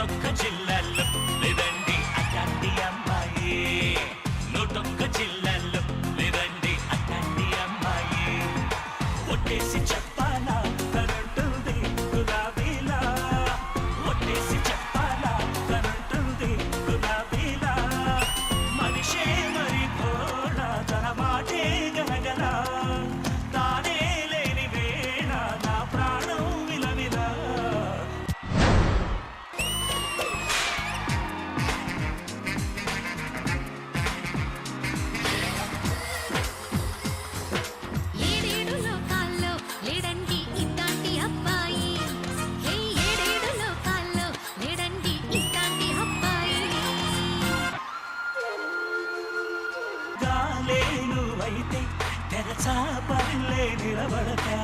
నూటొక్క జిల్లాల్లో లేదండి అట్లాంటి అమ్మాయి. నూటొక్క జిల్లాల్లో లేదండి అట్లాంటి అమ్మాయి. ఒట్టేసి చెప్పాలా తనంటుంది గులాబీలా. ఒట్టేసి చెప్పాలా తనంటుంది గులాబీలా. మనిషే మరి భోళా తన మాటే గనగల. తానే లేని వేళ నా ప్రాణం విలవిలా. ఏడేడు లోకాల్లో లేడండి ఇట్లాంటి అబ్బాయి. హే ఏడేడు లోకాల్లో లేడండి ఇట్లాంటి అబ్బాయి. గాలే నువ్వైతే తెరచాపల్లే నిలబడతా.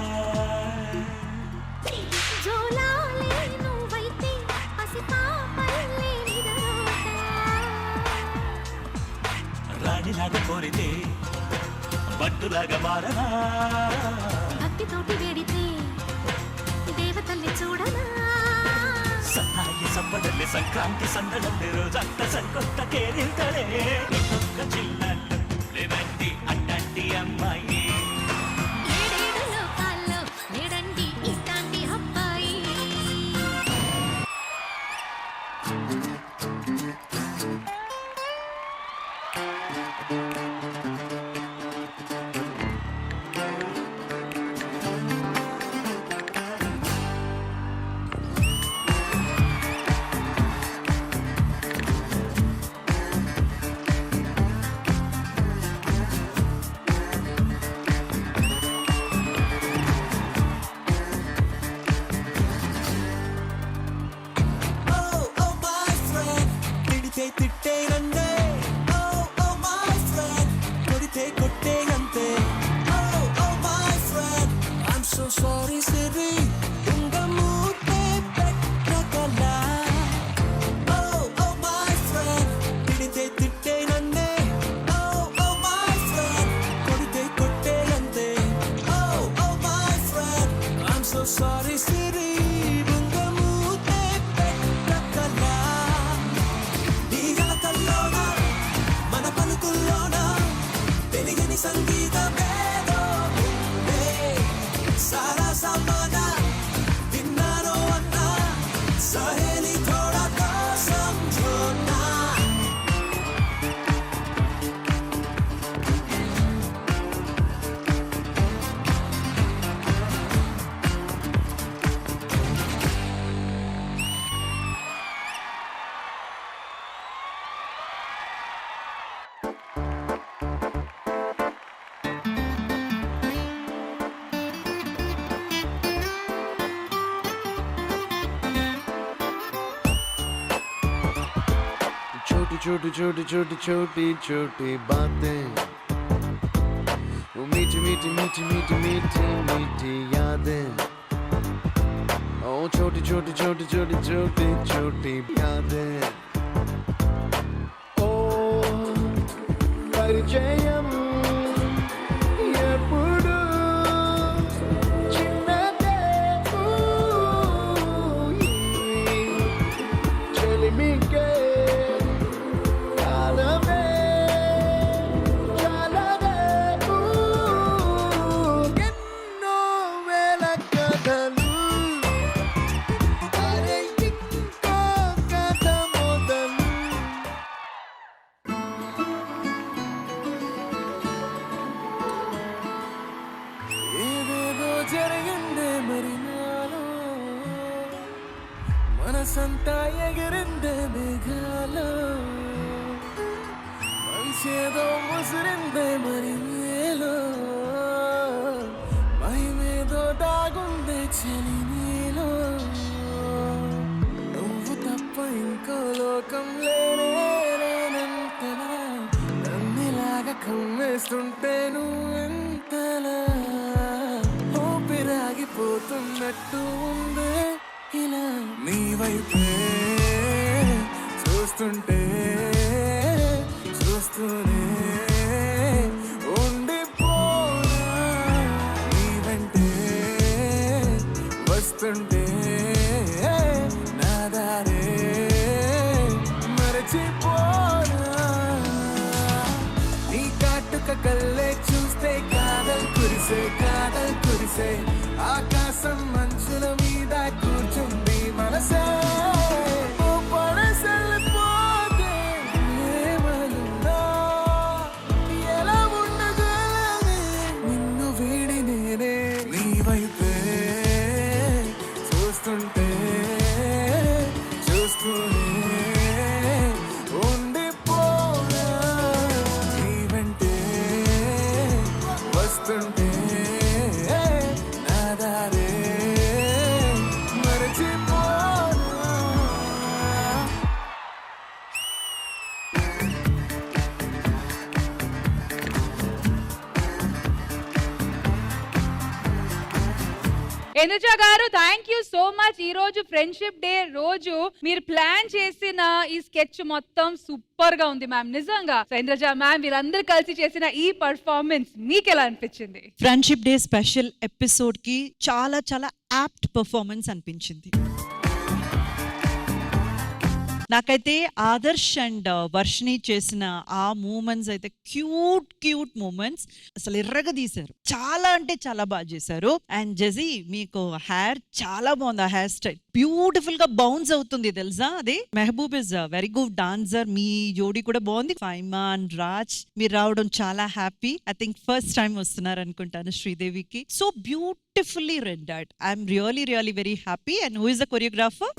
జోలాలే నువ్వైతే పసిపాపల్లే నిద్రపోతా. రాణిలాగా కోరితే బట్టులాగా మారనా. భక్తితోటి వేడితే దేవతల్ని చూడనా. సన్నాయి సంపదల్లి సంక్రాంతి సందడల్లి రోజంతా సరికొత్త కేరింతలే. ఒక్క జిల్లాల్లో లేదండి అట్లాంటి అమ్మాయి. ఏడేడు లోకాల్లో లేడండి ఇట్లాంటి అబ్బాయి. తిట్టేనందే. మై ఫ్రెండ్ కొడితే కొట్టేనంతే. My friend I'm so sorry సిరి ఉంగ మూతే పెట్టగలా. మై ఫ్రెండ్ తిడితే తిట్టేనందే. మై ఫ్రెండ్ కొడితే కొట్టేనంతే. My friend I'm so sorry సిరి ఉంగ మూతే పెట్టగలా. మన పలుకుల్లోనా తెలియని సంగీతమేదో ఉందే. సారా సమానా విన్నాను అన్నా సహేలి థోడా తో సమझोना. छोटी छोटी छोटी छोटी छोटी बातें, वो मीठी मीठी मीठी मीठी मीठी मीठी यादें. ओ छोटी छोटी छोटी छोटी छोटी छोटी यादें. ओ परिचयम ఎప్పుడు చిన్నదే. చెలిమికే కాలమే చాలదే. ఎన్నో వేల కథలు అరే ఇంకో కథ మొదలు. ఏదేదో జరిగిందే మరి నాలో. మనసంతా ఎగిరిందే మేఘాలో. మనసేదో ముసిరిందే మరి మేలో. మహిమేదో దాగుందే చలి నీలో. నువ్వు తప్ప ఇంకో లోకం లేనే లేనంతలా. నన్నిలాగా కమ్మేస్తుంటే నువ్వెంతలా. ఊపిరాగిపోతున్నట్టు ఉందే ఇలా. నీ వైపే చూస్తుంటే చూస్తూనే ఉండిపోనా. నీ వెంటే వస్తుంటే నా దారే కళ్ళే చూస్తే కాదల్ కురిసే ఆకాశం మంచుల మీద కూర్చుంది మనసే ఓ పడసెళ్ళిపోతే ఏమనుందో ఎలా ఉండగలనే నిన్ను వీడి నేనే నీ వైపే చూస్తూనే ఉండిపోనా నీ వెంటే వస్తుంటే నా దారే మరచిపోనా. ఎనుజా గారు థ్యాంక్ యూ సో మచ్. ఈ రోజు ఫ్రెండ్షిప్ డే రోజు మీరు ప్లాన్ చేసిన ఈ స్కెచ్ మొత్తం సూపర్ గా ఉంది మ్యామ్. నిజంగా ఎనుజా మ్యామ్ మీరందరూ కలిసి చేసిన ఈ పర్ఫార్మెన్స్ మీకు ఎలా అనిపించింది? ఫ్రెండ్షిప్ డే స్పెషల్ ఎపిసోడ్ కి చాలా చాలా యాప్ట్ పర్ఫార్మెన్స్ అనిపించింది. నాకైతే ఆదర్శ్ అండ్ వర్షిని చేసిన ఆ మూమెంట్స్ అయితే క్యూట్ మూమెంట్స్ అసలు ఎర్రగదీశారు. చాలా అంటే చాలా బాగా చేశారు. అండ్ జెజీ మీకు హెయిర్ చాలా బాగుంది. ఆ హెయిర్ స్టైల్ బ్యూటిఫుల్ గా బౌన్స్ అవుతుంది తెలుసా. అది Mehboob is very good dancer. మీ జోడీ కూడా బాగుంది. ఫైమా అండ్ రాజ్ మీరు రావడం చాలా happy. I think first time వస్తున్నారు అనుకుంటాను శ్రీదేవికి. So beautifully rendered. I'm really very happy. And who is the choreographer?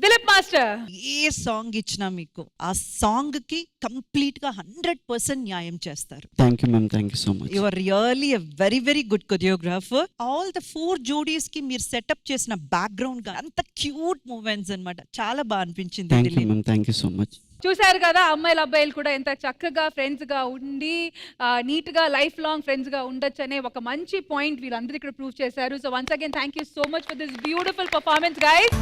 Dileep master. ఏ సాంగ్ ఇచ్చినా మీకు ఆ సాంగ్ కి కంప్లీట్ గా 100% న్యాయం చేస్తారు. Thank you ma'am, thank you so much. You are really a very good choreographer. All the 4 జోడీస్ కి మీరు సెటప్ చేసిన బ్యాక్గ్రౌండ్ గా అంత క్యూట్ మూమెంట్స్ అన్నమాట. చాలా బాగా అనిపించింది. Thank you ma'am, thank you so much. చూసారు కదా అమ్మాయిలు అబ్బాయిలు కూడా ఎంత చక్కగా ఫ్రెండ్స్ గా ఉండి నీట్ గా లైఫ్ లాంగ్ ఫ్రెండ్స్ గా ఉండొచ్చు అనే ఒక మంచి పాయింట్ వీళ్ళందరూ ఇక్కడ ప్రూవ్ చేశారు. So once again thank you so much for this beautiful performance guys.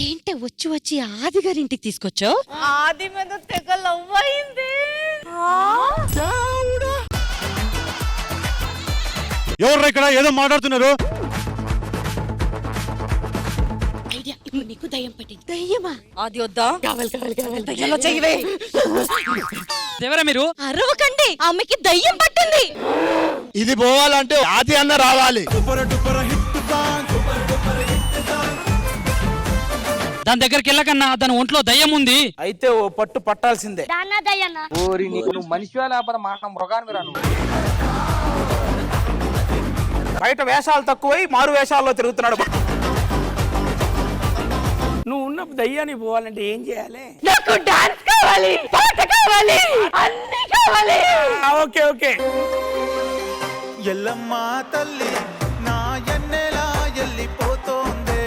ఏంటే వచ్చి ఆది గారింటికి తీసుకొచ్చావు? ఆది మీద తెగ లవ్ అయింది. ఎవరు ఇక్కడ ఏదో మాట్లాడుతున్నారు? ఐడియా, ఇప్పుడు నీకు దయ్యం పట్టింది. దయ్యమా? ఆది వద్దా? దయ్యంలో చెయ్యవే. ఎవరా మీరు? అరవకండి, ఆమెకి దయ్యం పట్టింది. ఇది పోవాలంటే ఆది అన్న రావాలి. దాని దగ్గరికి వెళ్ళకన్నా దాని ఒంట్లో దయ్యం ఉంది. అయితే ఓ పట్టు పట్టాల్సిందే. దాన్నా దయ్యన్న. ఓరి నీకు నువ్వు మనిషివా లేకపోతే మాట మృగాన్ని రాను. బయట వేషాలు తక్కువై మారు వేషాల్లో తిరుగుతున్నాడు. నువ్వు ఉన్నప్పుడు దయ్యానికి పోవాలంటే ఏం చేయాలి? నాకు డాన్స్ కావాలి, పాట కావాలి, అన్ని కావాలి. ఓకే ఎల్లమ్మ తల్లి నా ఎన్నెలా ఎల్లిపోతోందే,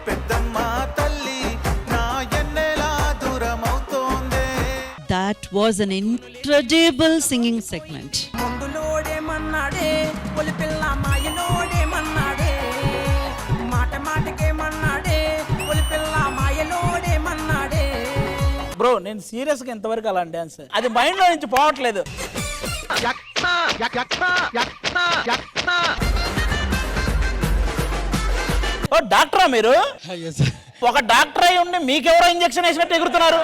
పెద్దమ్మ తల్లి నా ఎన్నెలా దూరమవుతోందే. That was an incredible singing segment. ముందులోడేమన్నాడే Oli పిల్ల మాయలోడేమన్నాడే, మాటకేమన్నాడే ఒలి పిల్ల మాయలోడేమన్నాడే. బ్రో నేను సీరియస్ గా ఎంతవరకు అలా డాన్స్ అది మైండ్ లో నుంచి పోవట్లేదు. ఓ డాక్టరా మీరు? ఒక డాక్టర్ అయి ఉండి మీకెవరో ఇంజెక్షన్ వేసినట్టు ఎగురుతున్నారు.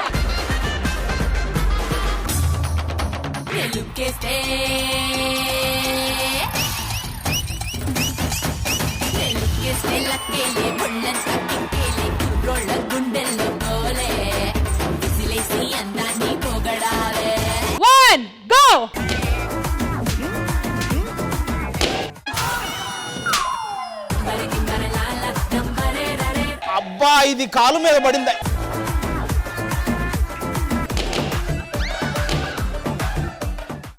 One, go! అబ్బా ఇది కాలు మీద పడింది.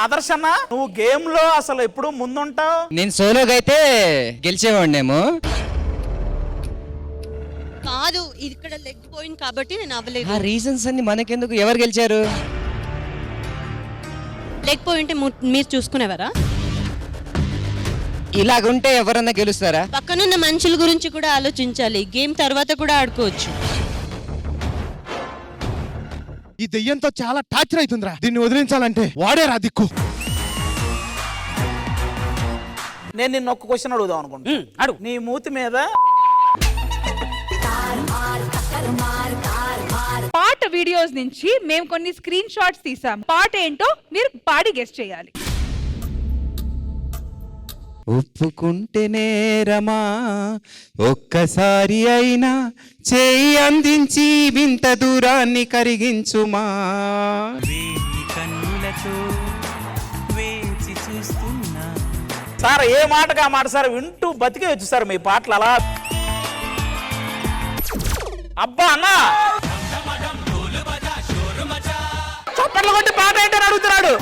ఆదర్శన్న నువ్వు గేమ్ లో అసలు ఎప్పుడు ముందుంటావు. నేను సోలోగా అయితే గెలిచేవాడినేమో. కాదు, ఇక్కడ లెగ్ పోయింది కాబట్టి నేను అవ్వలేదు. ఆ రీజన్స్ అన్ని మనకెందుకు? ఎవరు గెలిచారు? లెగ్ పోయింటే మీరు చూసుకునేవారా? ఇలాగుంటే ఎవరన్నా గెలుస్తారా? పక్కనున్న మనుషుల గురించి కూడా ఆలోచించాలి. గేమ్ తర్వాత కూడా ఆడుకోవచ్చు. ఈ దెయ్యంతో చాలా టార్చర్ అవుతుందిరా. దీన్ని వదిలించాలంటే వాడే రా దిక్కు. నేను నిన్న ఒక క్వశ్చన్ అడుగుదాం అనుకుంటా. అడుగు. నీ మూతి మీద పాట వీడియోస్ నుంచి మేము కొన్ని స్క్రీన్ షాట్స్ తీసాం. పాట ఏంటో మీరు పాడి గెస్ట్ చేయాలి. ఒప్పుకుంటే నేరమా ఒక్కసారి అయినా చేయి అందించి వింత దూరాన్ని కరిగించుమా. సార్ ఏ మాటగా మాట సార్ వింటూ బతికేయచ్చు సార్ మీ పాటలు అలా. అబ్బా అన్న చప్పట్లు కొట్టి పాట ఏంటని అడుగుతున్నాడు.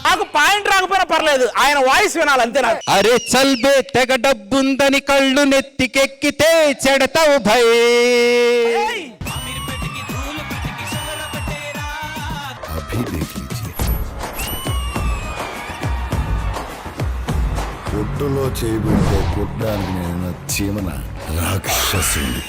నాకు పాయింట్ రాకపోయినా పర్లేదు, ఆయన వాయిస్ వినాలి అంతే. నాకు అరే చల్బే తెగ డబ్బుందని కళ్ళు నెత్తికెక్కితే చెడతావు భయ్. పుట్టులో చేయబెట్టే కుట్టానికి నేను చీమన రాక్షసుని.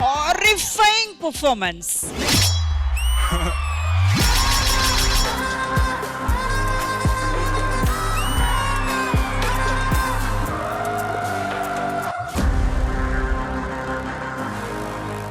Horrifying performance.